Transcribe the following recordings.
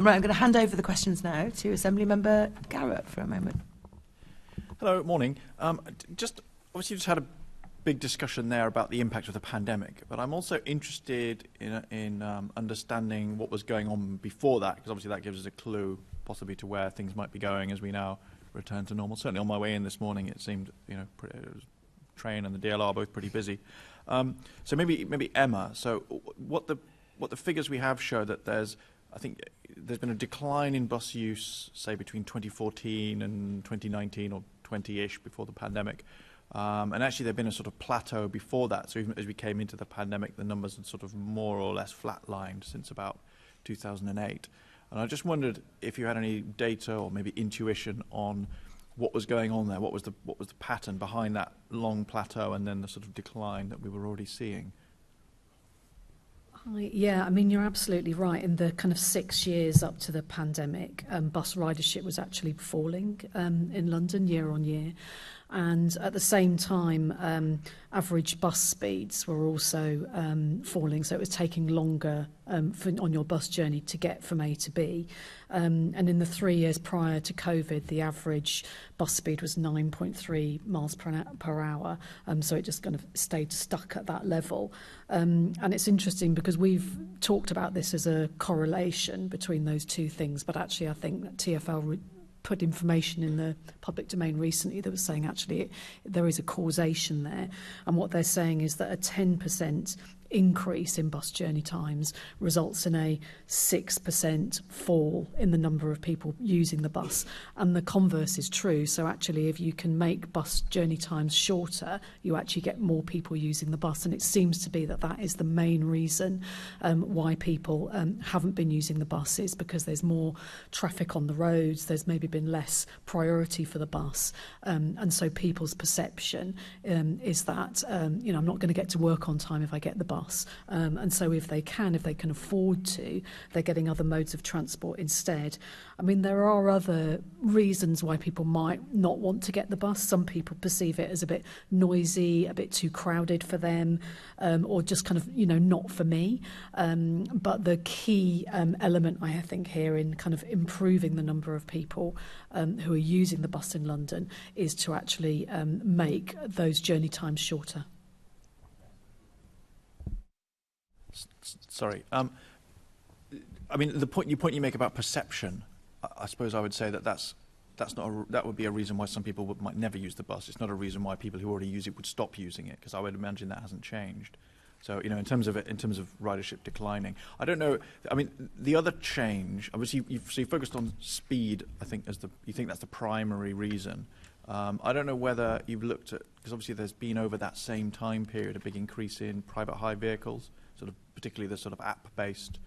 Right, I'm going to hand over the questions now to Assembly Member Garratt for a moment. Hello, morning. Obviously just had a big discussion there about the impact of the pandemic, but I'm also interested in understanding what was going on before that, because obviously that gives us a clue possibly to where things might be going as we now return to normal. Certainly on my way in this morning, it seemed, it was train and the DLR both pretty busy. So maybe Emma. So what the figures we have show that I think there's been a decline in bus use, say between 2014 and 2019 or 20-ish before the pandemic. And actually there'd been a sort of plateau before that. So even as we came into the pandemic, the numbers had sort of more or less flatlined since about 2008. And I just wondered if you had any data or maybe intuition on what was going on there. What was the pattern behind that long plateau and then the sort of decline that we were already seeing? Yeah, I mean, you're absolutely right. In the kind of 6 years up to the pandemic, bus ridership was actually falling in London year on year. And at the same time, average bus speeds were also falling. So it was taking longer on your bus journey to get from A to B. And in the 3 years prior to COVID, the average bus speed was 9.3 miles per hour. So it just kind of stayed stuck at that level. And it's interesting because we've talked about this as a correlation between those two things. But actually, I think that TfL put information in the public domain recently that was saying actually there is a causation there, and what they're saying is that a 10% increase in bus journey times results in a 6% fall in the number of people using the bus, and the converse is true. So actually if you can make bus journey times shorter, you actually get more people using the bus, and it seems to be that is the main reason why people haven't been using the buses, because there's more traffic on the roads, there's maybe been less priority for the bus, and so people's perception is that I'm not going to get to work on time if I get the bus. And so if they can afford to, they're getting other modes of transport instead. I mean, there are other reasons why people might not want to get the bus. Some people perceive it as a bit noisy, a bit too crowded for them, or just kind of, not for me. But the key element, I think, here in kind of improving the number of people who are using the bus in London is to actually make those journey times shorter. Sorry. I mean, the point you make about perception, I suppose I would say that would be a reason why some people might never use the bus. It's not a reason why people who already use it would stop using it, because I would imagine that hasn't changed. So, in terms of ridership declining, I don't know. I mean, the other change, obviously, you focused on speed. I think you think that's the primary reason. I don't know whether you've looked at, because obviously there's been over that same time period a big increase in private hire vehicles, sort of particularly the sort of app-based,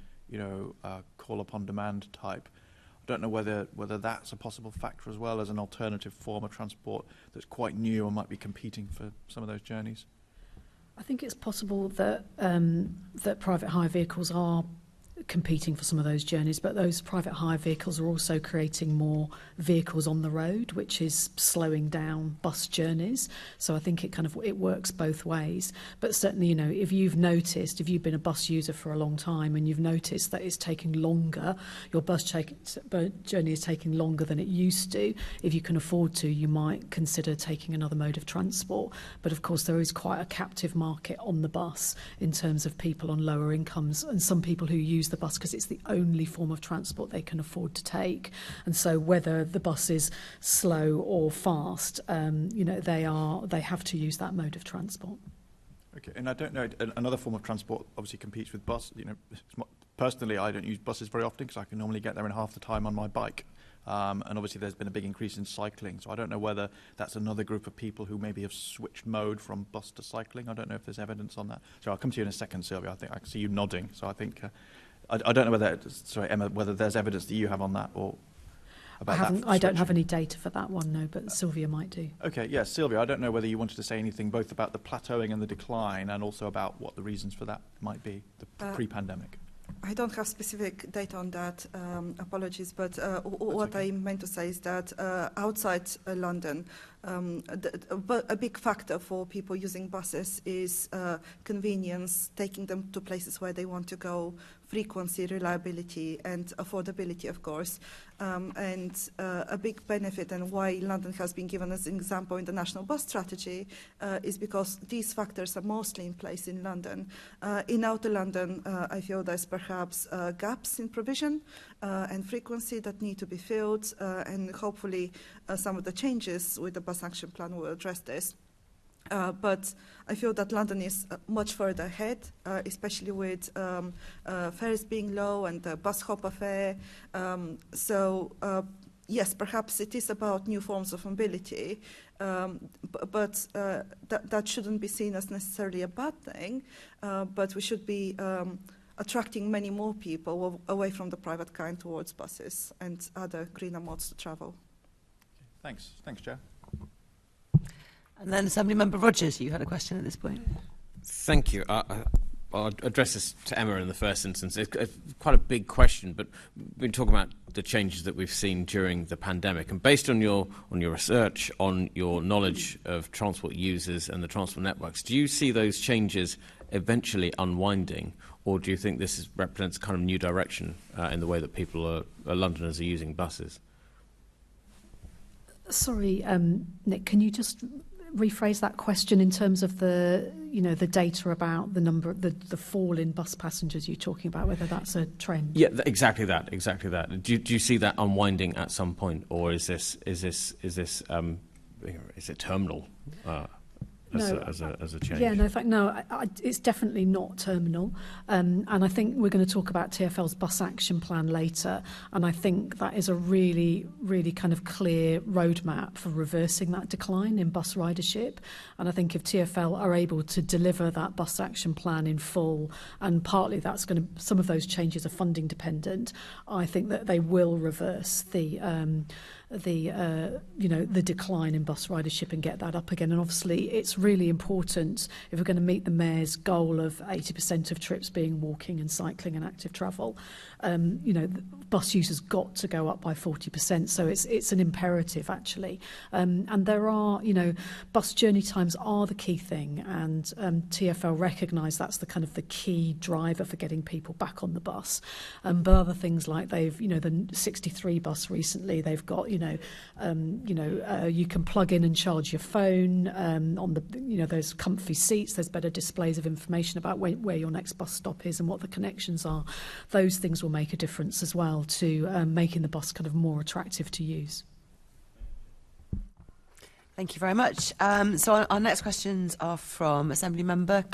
call upon demand type. I don't know whether that's a possible factor as well as an alternative form of transport that's quite new and might be competing for some of those journeys. I think it's possible that that private hire vehicles are competing for some of those journeys, but those private hire vehicles are also creating more vehicles on the road, which is slowing down bus journeys. So I think it works both ways. But certainly, if you've been a bus user for a long time and you've noticed that it's taking longer, your bus journey is taking longer than it used to, if you can afford to, you might consider taking another mode of transport. But of course, there is quite a captive market on the bus in terms of people on lower incomes, and some people who use the bus because it's the only form of transport they can afford to take. And so whether the bus is slow or fast, they have to use that mode of transport. Okay, and I don't know, another form of transport obviously competes with bus. Personally, I don't use buses very often because I can normally get there in half the time on my bike. And obviously there's been a big increase in cycling, so I don't know whether that's another group of people who maybe have switched mode from bus to cycling. I don't know if there's evidence on that. So I'll come to you in a second, Silviya. I think I can see you nodding, so I think I don't know whether, sorry, Emma, whether there's evidence that you have on that or about that. I don't have any data for that one, no, but Silviya might do. Okay, yes, Silviya, I don't know whether you wanted to say anything both about the plateauing and the decline and also about what the reasons for that might be, the pre-pandemic. I don't have specific data on that, apologies, but what I meant to say is that outside London, But a big factor for people using buses is convenience, taking them to places where they want to go, frequency, reliability, and affordability, of course. And a big benefit, and why London has been given as an example in the National Bus Strategy, is because these factors are mostly in place in London. In Outer London, I feel there's perhaps gaps in provision and frequency that need to be filled, and hopefully some of the changes with the bus action plan will address this. But I feel that London is much further ahead, especially with fares being low and the bus hopper fare. So yes, perhaps it is about new forms of mobility, but that shouldn't be seen as necessarily a bad thing. But we should be attracting many more people away from the private car and towards buses and other greener modes to travel. Thanks, Joe. And then Assemblymember Rogers, you had a question at this point. Thank you. I'll address this to Emma in the first instance. It's quite a big question, but we've been talking about the changes that we've seen during the pandemic. And based on your research, on your knowledge of transport users and the transport networks, do you see those changes eventually unwinding, or do you think this represents kind of new direction in the way that people Londoners are using buses? Sorry, Nick, can you just rephrase that question in terms of the data about the number, the fall in bus passengers you're talking about, whether that's a trend? Yeah, exactly that. Do you see that unwinding at some point, or is it terminal? As a change? Yeah, no, in fact, no, it's definitely not terminal. And I think we're going to talk about TfL's bus action plan later. And I think that is a really, really kind of clear roadmap for reversing that decline in bus ridership. And I think if TfL are able to deliver that bus action plan in full, and partly that's going to, some of those changes are funding dependent, I think that they will reverse the decline in bus ridership and get that up again. And obviously it's really important if we're going to meet the Mayor's goal of 80% of trips being walking and cycling and active travel. Bus users got to go up by 40%, so it's an imperative actually. And there are, bus journey times are the key thing, and TfL recognise that's the kind of the key driver for getting people back on the bus. But other things like the 63 bus recently, they've got you can plug in and charge your phone on the those comfy seats. There's better displays of information about where your next bus stop is and what the connections are. Those things will make a difference as well to making the bus kind of more attractive to use. Thank you very much. So our next questions are from Assemblymember